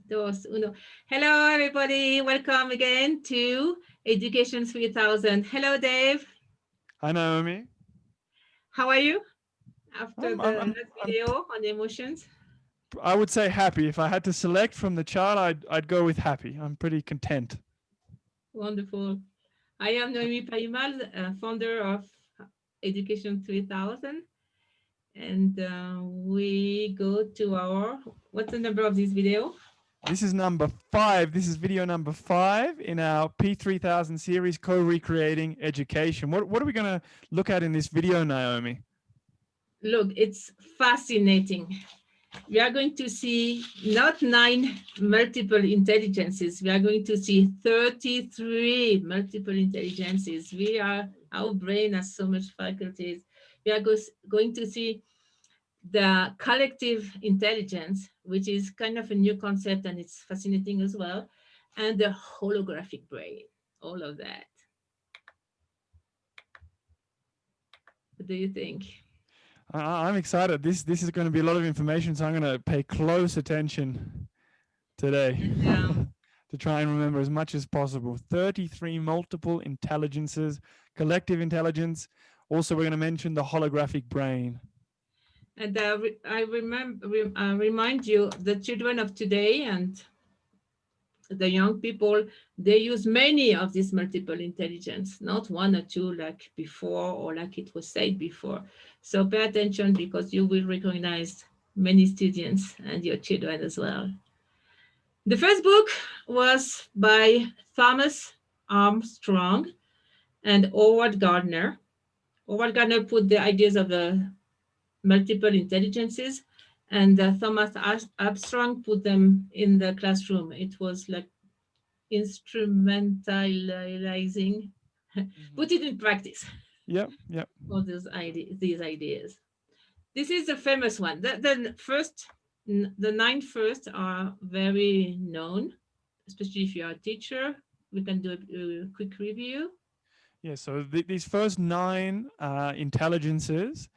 Dos, uno. Hello, everybody. Welcome again to Education 3000. Hello, Dave. Hi, Naomi. How are you after I'm, the I'm, I'm, last I'm, video on emotions? I would say happy. If I had to select from the chart, I'd go with happy. I'm pretty content. Wonderful. I am Noemi Paimal, founder of Education 3000. And we go to our, what's the number of this video? This is number 5. This is video number 5 in our P3000 series, Co-Recreating Education. What are we going to look at in this video, Naomi? Look, it's fascinating. We are going to see not 9 multiple intelligences. We are going to see 33 multiple intelligences. Our brain has so much faculties. We are going to see the collective intelligence, which is kind of a new concept and it's fascinating as well, and the holographic brain, all of that. What do you think? I'm excited. This is going to be a lot of information, so I'm going to pay close attention today And to try and remember as much as possible. 33 multiple intelligences, collective intelligence. Also, we're going to mention the holographic brain. And I remind you, the children of today and the young people, they use many of these multiple intelligence, not one or two like before or like it was said before. So pay attention because you will recognize many students and your children as well. The first book was by Thomas Armstrong and Howard Gardner. Howard Gardner put the ideas of the multiple intelligences, and Thomas Armstrong put them in the classroom. It was like instrumentalizing, put it in practice, Yep, yep. all these ideas. This is the famous one. The 9 first are very known, especially if you are a teacher. We can do a quick review. Yeah, so these first 9 intelligences: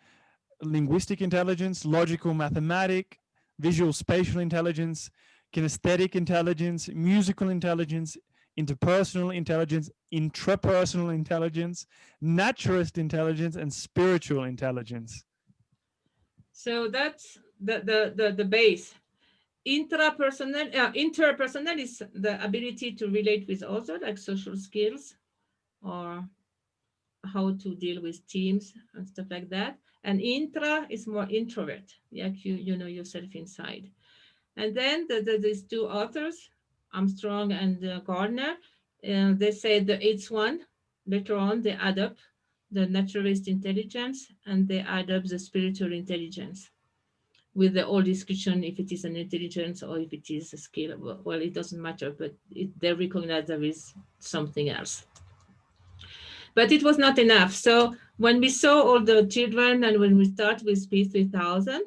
linguistic intelligence, logical mathematic, visual spatial intelligence, kinesthetic intelligence, musical intelligence, interpersonal intelligence, intrapersonal intelligence, naturalist intelligence, and spiritual intelligence. So that's the base. Interpersonal is the ability to relate with others, like social skills or how to deal with teams and stuff like that. And intra is more introvert, like you know yourself inside. And then these two authors, Armstrong and Gardner, they said the eighth one. Later on, they add up the naturalist intelligence and they add up the spiritual intelligence with the whole discussion if it is an intelligence or if it is a skill. Well, it doesn't matter, but they recognize there is something else. But it was not enough. So when we saw all the children and when we start with P3000,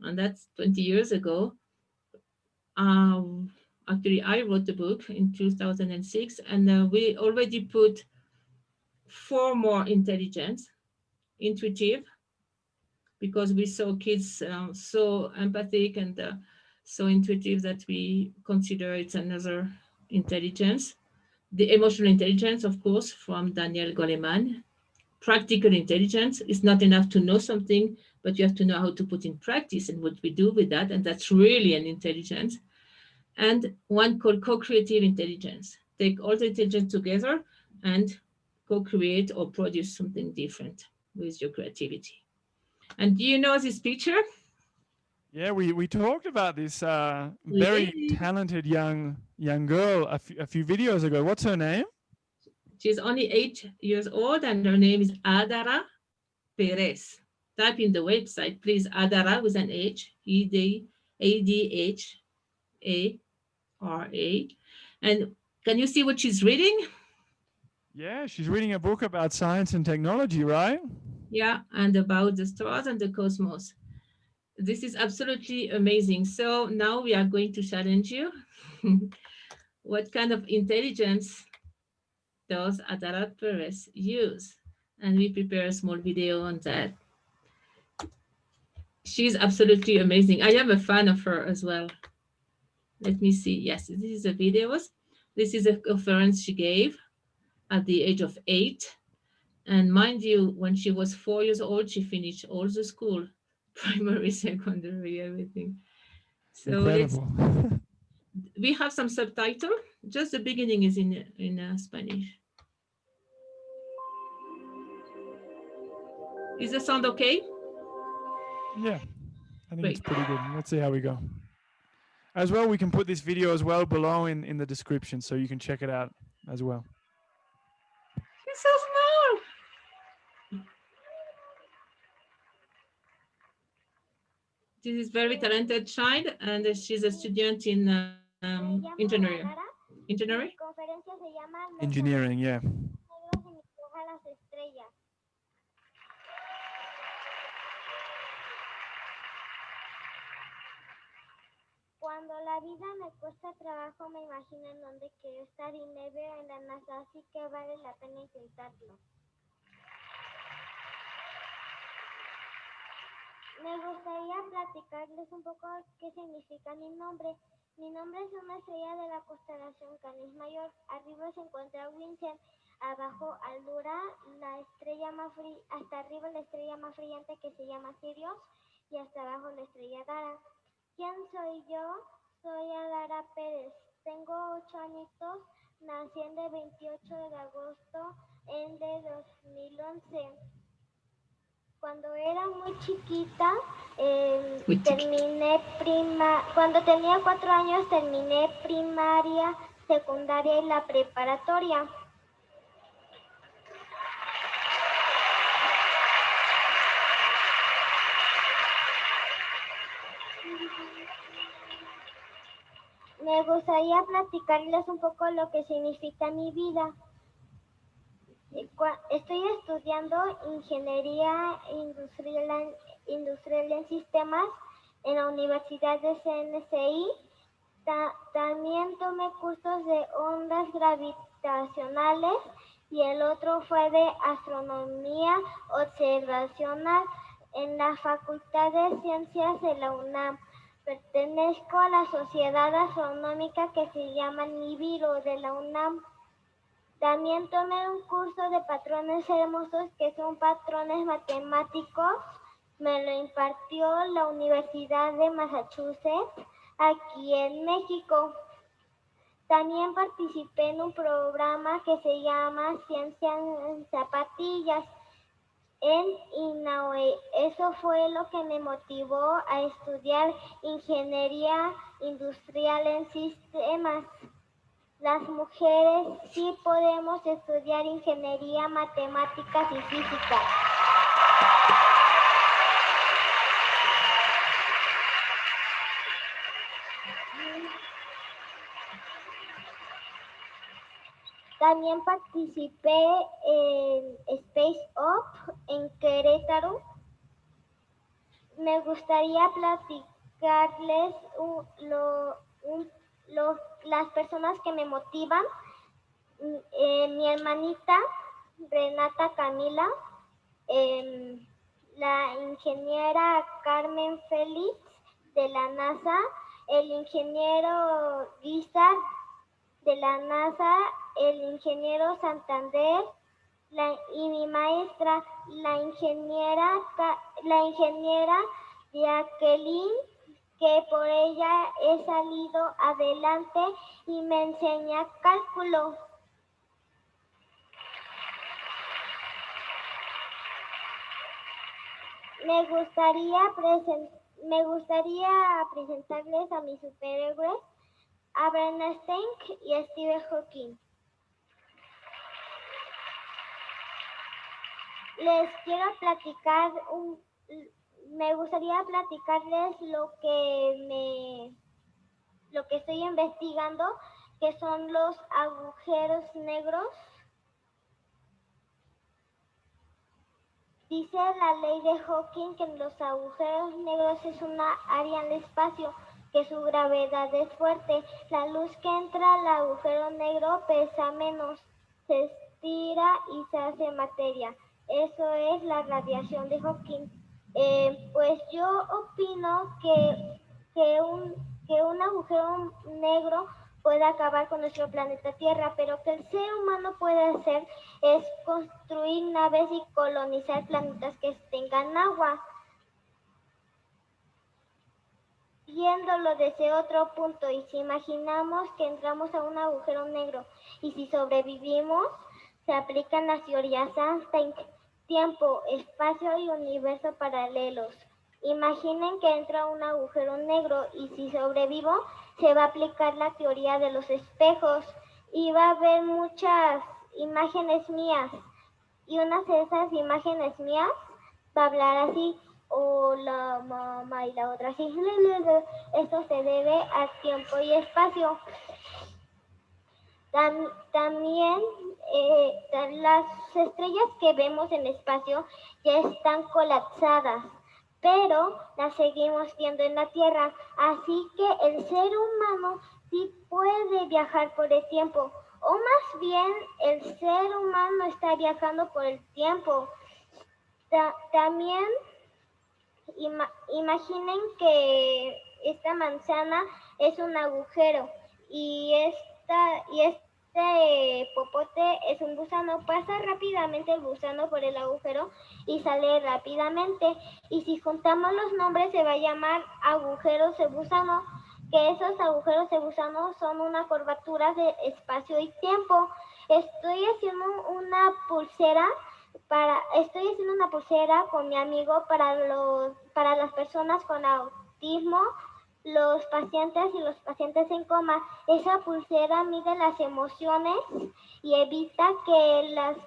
and that's 20 years ago, actually I wrote the book in 2006, and we already put 4 more: intelligence, intuitive, because we saw kids so empathic and so intuitive that we consider it's another intelligence. The emotional intelligence, of course, from Daniel Goleman. Practical intelligence is not enough to know something, but you have to know how to put in practice and what we do with that. And that's really an intelligence. And one called co-creative intelligence. Take all the intelligence together and co-create or produce something different with your creativity. And do you know this picture? Yeah, we talked about this We very did. talented young girl a few videos ago. What's her name? She's only 8 years old, and her name is Adara Perez. Type in the website, please, Adara with an H, Adhara. And can you see what she's reading? Yeah, she's reading a book about science and technology, right? Yeah, and about the stars and the cosmos. This is absolutely amazing. So now we are going to challenge you. What kind of intelligence does Adara Perez use? And we prepare a small video on that. She's absolutely amazing. I am a fan of her as well. Let me see. Yes, this is the videos. This is a conference she gave at the age of 8. And mind you, when she was 4 years old, she finished all the school, primary, secondary, everything. So Incredible. we have some subtitle. Just the beginning is in Spanish. Is the sound okay? Yeah, I think it's Great. pretty good. Let's see how we go. As well, we can put this video as well below in the description so you can check it out as well. It's so small. This is very talented child, and she's a student in engineering. Engineering? Engineering, yeah. Cuando la vida me cuesta trabajo, me imagino en dónde quiero estar y me veo en la NASA, así que vale la pena intentarlo. Me gustaría platicarles un poco qué significa mi nombre. Mi nombre es una estrella de la constelación Canis Mayor. Arriba se encuentra Vincent, abajo Aldura, la estrella más hasta arriba la estrella más brillante que se llama Sirius y hasta abajo la estrella Dara. ¿Quién soy yo? Soy Adara Pérez. Tengo 8 añitos. Nací el 28 de agosto de 2011. Cuando era muy chiquita, cuando tenía 4 años terminé primaria, secundaria y la preparatoria. Me gustaría platicarles un poco lo que significa mi vida. Estoy estudiando ingeniería industrial en sistemas en la Universidad de CNCI. También tomé cursos de ondas gravitacionales y el otro fue de astronomía observacional en la Facultad de Ciencias de la UNAM. Pertenezco a la Sociedad Astronómica que se llama Nibiru de la UNAM. También tomé un curso de patrones hermosos, que son patrones matemáticos. Me lo impartió la Universidad de Massachusetts, aquí en México. También participé en un programa que se llama Ciencia en Zapatillas en INAOE. Eso fue lo que me motivó a estudiar ingeniería industrial en sistemas. Las mujeres sí podemos estudiar ingeniería, matemáticas y física. También participé en Space Up en Querétaro. Me gustaría platicarles las personas que me motivan. Mi hermanita Renata Camila, la ingeniera Carmen Félix de la NASA, el ingeniero Guizar de la NASA, el ingeniero Santander y mi maestra, la ingeniera Jacqueline, que por ella he salido adelante y me enseña cálculo. Me gustaría presentarles a mis superhéroes, Albert Einstein y Stephen Hawking. Les quiero platicar me gustaría platicarles lo que estoy investigando, que son los agujeros negros. Dice la ley de Hawking que los agujeros negros es una área en el espacio que su gravedad es fuerte. La luz que entra al agujero negro pesa menos, se estira y se hace materia. Eso es la radiación de Hawking. Pues yo opino que que un agujero negro puede acabar con nuestro planeta Tierra, pero que el ser humano puede hacer es construir naves y colonizar planetas que tengan agua. Viéndolo desde otro punto, y si imaginamos que entramos a un agujero negro y si sobrevivimos, se aplican las teorías Einstein, tiempo, espacio y universo paralelos. Imaginen que entra un agujero negro y si sobrevivo, se va a aplicar la teoría de los espejos y va a haber muchas imágenes mías. Y una de esas imágenes mías va a hablar así: hola mamá, y la otra así. Esto se debe a tiempo y espacio. También las estrellas que vemos en el espacio ya están colapsadas, pero las seguimos viendo en la Tierra. Así que el ser humano sí puede viajar por el tiempo, o más bien el ser humano está viajando por el tiempo. También imaginen que esta manzana es un agujero y este popote es un gusano. Pasa rápidamente el gusano por el agujero y sale rápidamente. Y si juntamos los nombres se va a llamar agujeros de gusano, que esos agujeros de gusano son una curvatura de espacio y tiempo. Estoy haciendo una pulsera con mi amigo para las personas con autismo, los pacientes y los pacientes en coma. Esa pulsera mide las emociones y evita que las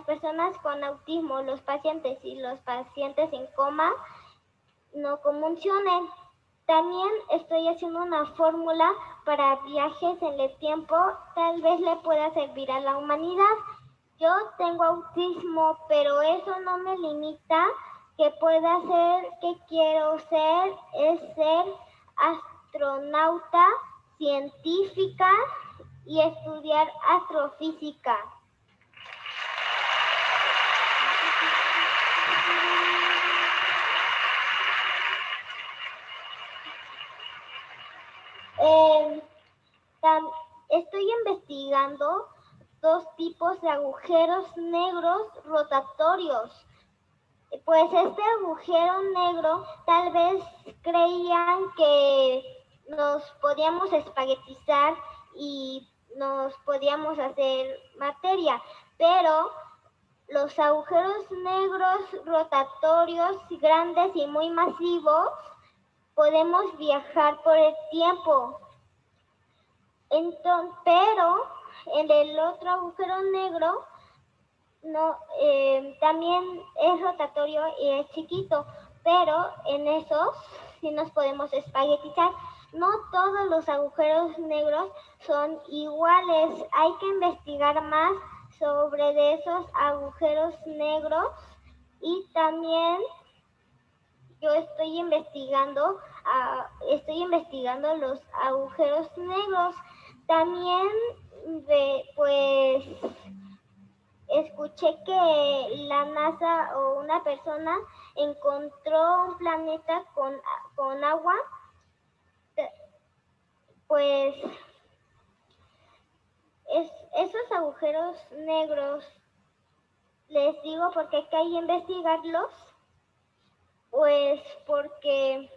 personas con autismo, los pacientes y los pacientes en coma no convulsionen. También estoy haciendo una fórmula para viajes en el tiempo, tal vez le pueda servir a la humanidad. Yo tengo autismo, pero eso no me limita. Que pueda ser, que quiero ser, es ser astronauta, científica y estudiar astrofísica. Estoy investigando 2 tipos de agujeros negros rotatorios. Pues este agujero negro tal vez creían que nos podíamos espaguetizar y nos podíamos hacer materia, pero los agujeros negros rotatorios grandes y muy masivos podemos viajar por el tiempo. Pero en el otro agujero negro no, también es rotatorio y es chiquito, pero en esos sí nos podemos espaguetizar. No todos los agujeros negros son iguales. Hay que investigar más sobre de esos agujeros negros y también yo estoy investigando los agujeros negros. También pues escuché que la NASA o una persona encontró un planeta con agua. Pues esos agujeros negros, les digo porque hay que investigarlos, pues porque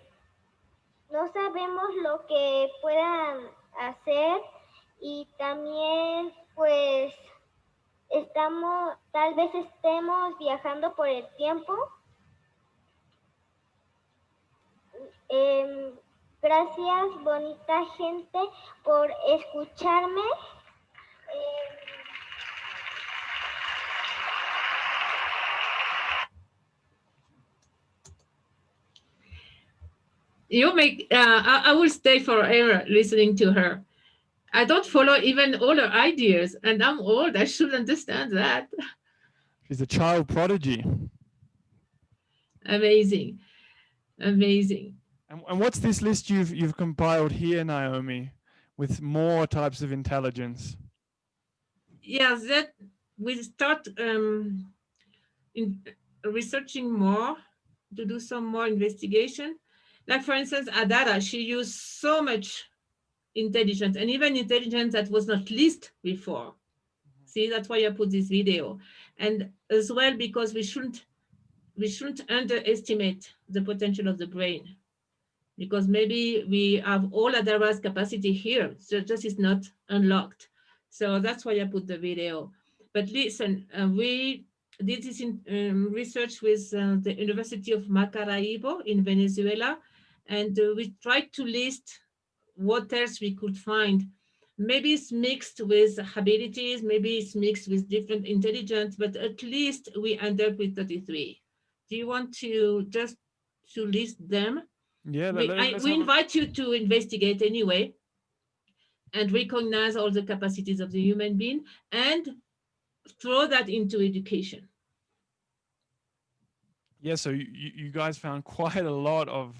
no sabemos lo que puedan hacer y también pues tal vez estemos viajando por el tiempo. Gracias, bonita gente, por escucharme. I will stay forever listening to her. I don't follow even all her ideas, and I'm old. I should understand that. She's a child prodigy. Amazing, amazing. And what's this list you've compiled here, Naomi, with more types of intelligence? Yes, that we start in researching more, to do some more investigation. Like for instance, Adara, she used so much intelligence, and even intelligence that was not listed before. See, that's why I put this video. And as well, because we shouldn't underestimate the potential of the brain, because maybe we have all Adara's capacity here, so just is not unlocked. So that's why I put the video. But listen, we did this in research with the University of Maracaibo in Venezuela, and we tried to list what else we could find. Maybe it's mixed with abilities, maybe it's mixed with different intelligence, but at least we end up with 33. Do you want to just to list them? Yeah, We invite you to investigate anyway and recognize all the capacities of the human being and throw that into education. Yeah, so you guys found quite a lot of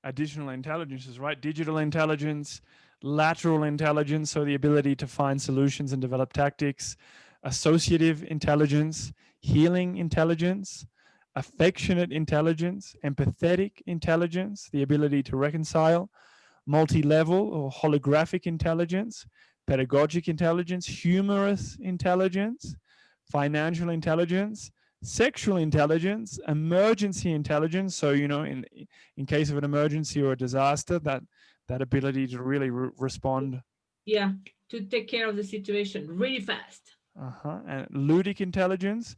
additional intelligences, right? Digital intelligence, lateral intelligence, so the ability to find solutions and develop tactics, associative intelligence, healing intelligence, affectionate intelligence, empathetic intelligence, the ability to reconcile, multi-level or holographic intelligence, pedagogic intelligence, humorous intelligence, financial intelligence, sexual intelligence, emergency intelligence. So, you know, in case of an emergency or a disaster, that ability to really respond. Yeah, to take care of the situation really fast. And ludic intelligence.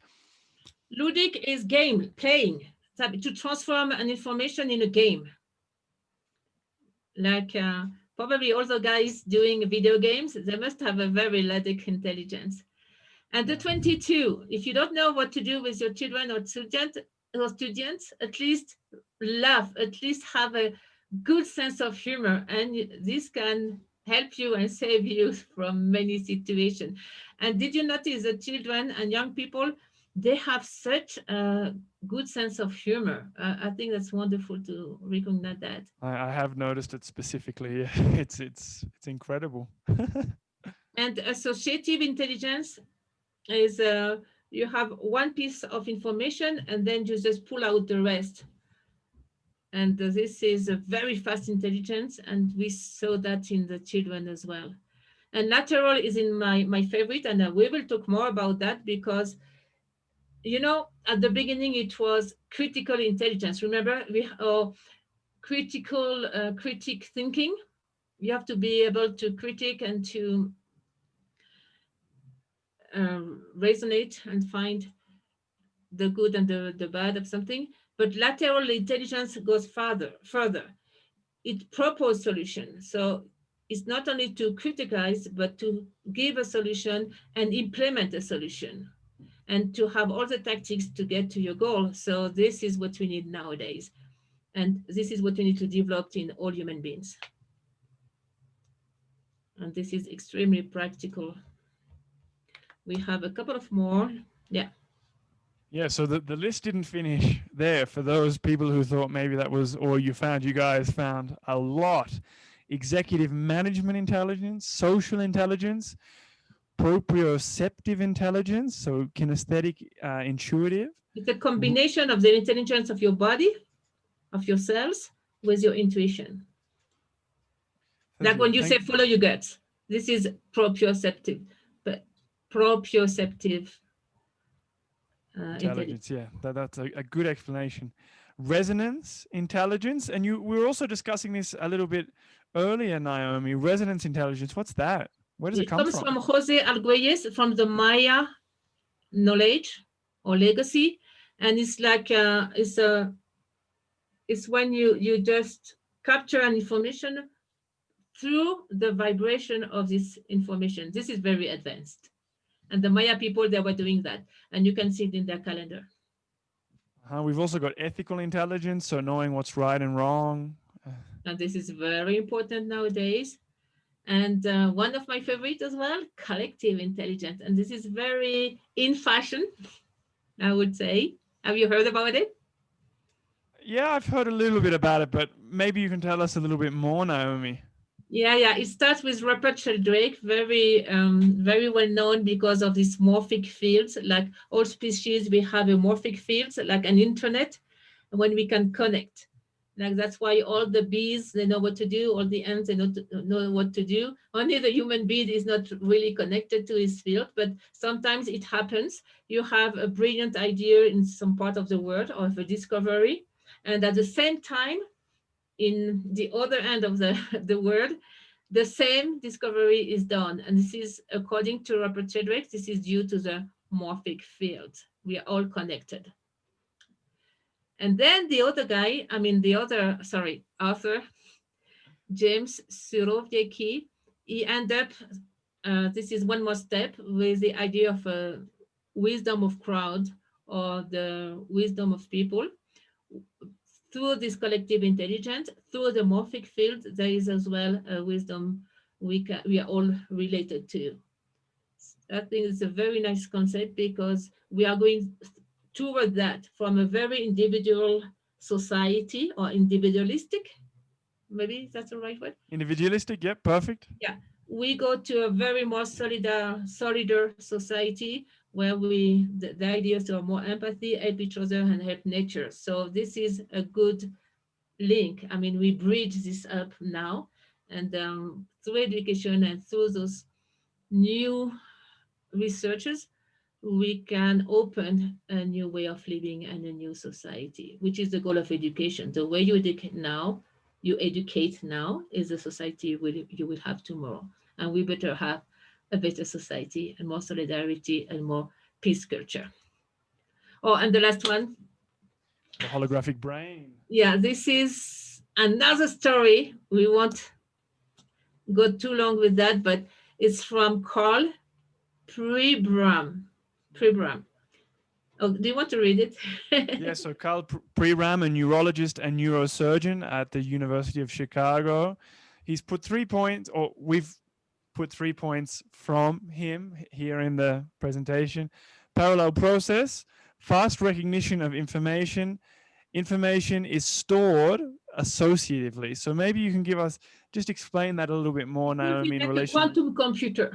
Ludic is game, playing, to transform an information in a game. Like probably all the guys doing video games, they must have a very ludic intelligence. And the 22, if you don't know what to do with your children or students, at least laugh, at least have a good sense of humor. And this can help you and save you from many situations. And did you notice that children and young people, they have such a good sense of humor? I think that's wonderful to recognize that. I have noticed it specifically. It's incredible. And associative intelligence is you have one piece of information and then you just pull out the rest. And this is a very fast intelligence, and we saw that in the children as well. And lateral is in my favorite, and we will talk more about that because, you know, at the beginning it was critical intelligence. Remember, we critic thinking. You have to be able to critique and to resonate and find the good and the bad of something. But lateral intelligence goes further. It proposes solutions. So it's not only to criticize, but to give a solution and implement a solution and to have all the tactics to get to your goal. So this is what we need nowadays. And this is what we need to develop in all human beings. And this is extremely practical. We have a couple of more. Yeah. Yeah, so the list didn't finish there for those people who thought maybe that was, or you guys found a lot. Executive management intelligence, social intelligence, proprioceptive intelligence, so kinesthetic, intuitive. It's a combination of the intelligence of your body, of your cells, with your intuition. Like when you say follow your guts, this is proprioceptive, but proprioceptive intelligence. Yeah, that's a good explanation. Resonance intelligence, and we were also discussing this a little bit earlier, Naomi. Resonance intelligence, what's that? Where does it come from? It comes from Jose Arguelles, from the Maya knowledge or legacy, and it's like it's when you just capture an information through the vibration of this information. This is very advanced. And the Maya people, they were doing that. And you can see it in their calendar. We've also got ethical intelligence, so knowing what's right and wrong. And this is very important nowadays. And one of my favorites as well, collective intelligence. And this is very in fashion, I would say. Have you heard about it? Yeah, I've heard a little bit about it, but maybe you can tell us a little bit more, Naomi. Yeah. It starts with Rupert Sheldrake, very well known because of these morphic fields. Like all species, we have a morphic fields, like an internet, when we can connect. Like that's why all the bees, they know what to do, all the ants, they know what to do. Only the human being is not really connected to his field, but sometimes it happens. You have a brilliant idea in some part of the world or of a discovery, and at the same time, in the other end of the, the world, the same discovery is done. And this is, according to Robert Chadwick, this is due to the morphic field. We are all connected. And then the other guy, author, James Surowiecki, he ended up, this is one more step, with the idea of wisdom of crowd, or the wisdom of people. Through this collective intelligence, through the morphic field, there is as well a wisdom we are all related to. I think it's a very nice concept, because we are going toward that from a very individual society, or individualistic, maybe that's the right word. Individualistic, yep, perfect. Yeah, we go to a very more solider society, where the idea is to have more empathy, help each other, and help nature. So this is a good link. I mean, we bridge this up now, and through education and through those new researches, we can open a new way of living and a new society, which is the goal of education. The way you educate now is the society you will have tomorrow. And we better have a better society and more solidarity and more peace culture. Oh, and the last one. The holographic brain. Yeah, this is another story. We won't go too long with that, but it's from Carl Pribram. Oh, do you want to read it? Yeah, so Carl Pribram, a neurologist and neurosurgeon at the University of Chicago. He's put 3 points, or we've put 3 points from him here in the presentation. Parallel process, fast recognition of information. Information is stored associatively. So maybe you can just explain that a little bit more, Naomi, in relation. A quantum computer.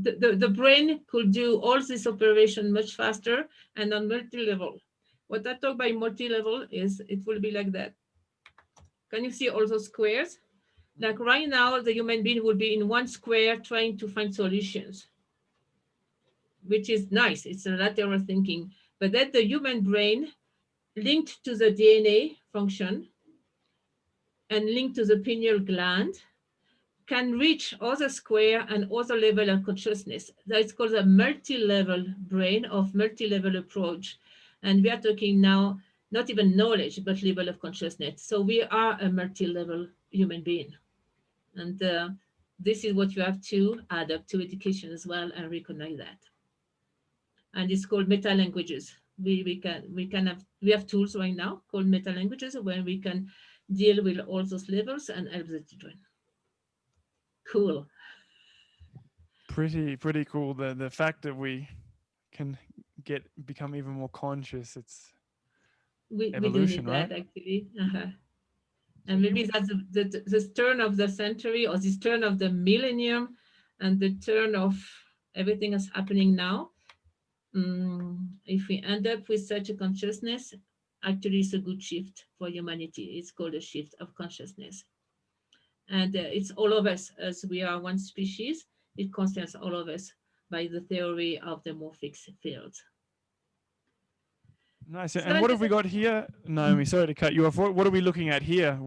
The brain could do all this operation much faster and on multi-level. What I talk by multi-level is it will be like that. Can you see all those squares? Like right now, the human being will be in one square trying to find solutions, which is nice. It's a lateral thinking. But then the human brain, linked to the DNA function and linked to the pineal gland, can reach other square and other level of consciousness. That's called a multi-level brain, of multi-level approach. And we are talking now, not even knowledge, but level of consciousness. So we are a multi-level human being. And this is what you have to add up to education as well, and recognize that. And it's called meta languages. We have tools right now called meta languages, where we can deal with all those levels and help the children. Cool. Pretty cool. The fact that we can become even more conscious. It's evolution, we do need right? that, actually. And maybe that's the turn of the century, or this turn of the millennium, and the turn of everything that's happening now. If we end up with such a consciousness, actually it's a good shift for humanity. It's called a shift of consciousness. And it's all of us, as we are one species. It concerns all of us by the theory of the morphic field. Nice. And what have we got here, Naomi? Sorry to cut you off. What are we looking at here?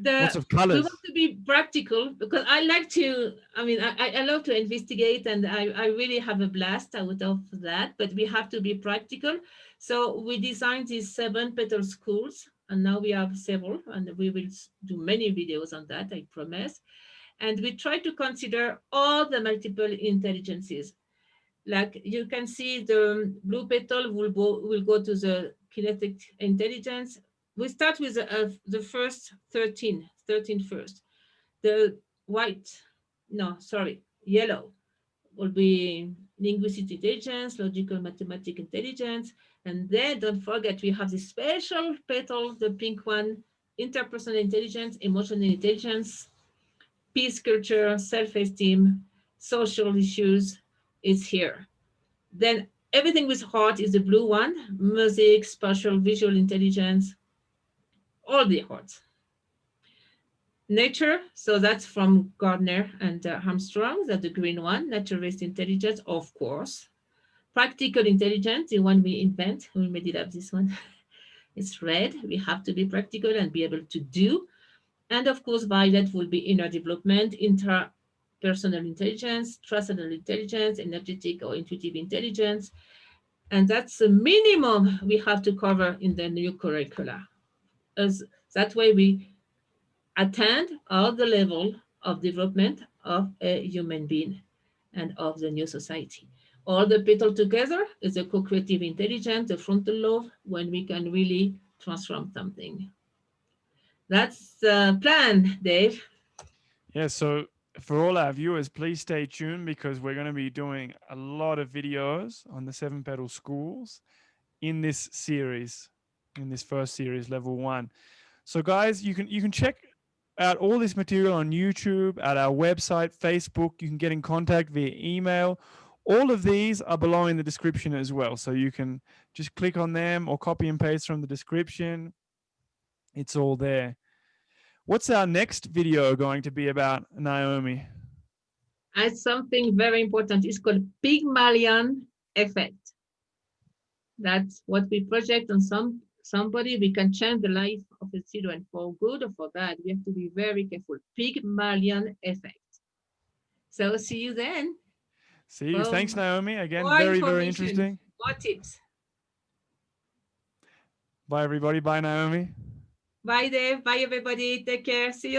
Lots of colors. We want to be practical, because I like to, I love to investigate, and I really have a blast out of that, but we have to be practical. So we designed these 7 petal schools, and now we have several, and we will do many videos on that, I promise. And we try to consider all the multiple intelligences. Like you can see, the blue petal will go to the kinetic intelligence. We start with the first 13 first. The yellow will be linguistic intelligence, logical mathematic intelligence. And then don't forget, we have the special petal, the pink one, interpersonal intelligence, emotional intelligence, peace culture, self-esteem, social issues is here. Then everything with heart is the blue one, music, spatial, visual intelligence, all the efforts. Nature, so that's from Gardner and Armstrong, that's the green one. Nature-based intelligence, of course. Practical intelligence, the one we invent, we made it up, this one. It's red. We have to be practical and be able to do. And of course, violet will be inner development, interpersonal intelligence, transcendental intelligence, energetic or intuitive intelligence. And that's the minimum we have to cover in the new curricula. As that way we attend all the level of development of a human being and of the new society. All the people together is a co-creative intelligence, the frontal lobe, when we can really transform something. That's the plan, Dave. Yeah, so for all our viewers, please stay tuned because we're going to be doing a lot of videos on the 7 Petal schools in this series, in this first series, level 1. So guys, you can check out all this material on YouTube, at our website, Facebook. You can get in contact via email. All of these are below in the description as well. So you can just click on them or copy and paste from the description. It's all there. What's our next video going to be about, Naomi? It's something very important. It's called Pygmalion effect. That's what we project on somebody. We can change the life of a children for good or for bad. We have to be very careful. Pygmalion effect. So see you then. See you. Thanks, Naomi. Again, more very information, interesting. more tips. Bye, everybody. Bye, Naomi. Bye, Dave. Bye, everybody. Take care. See you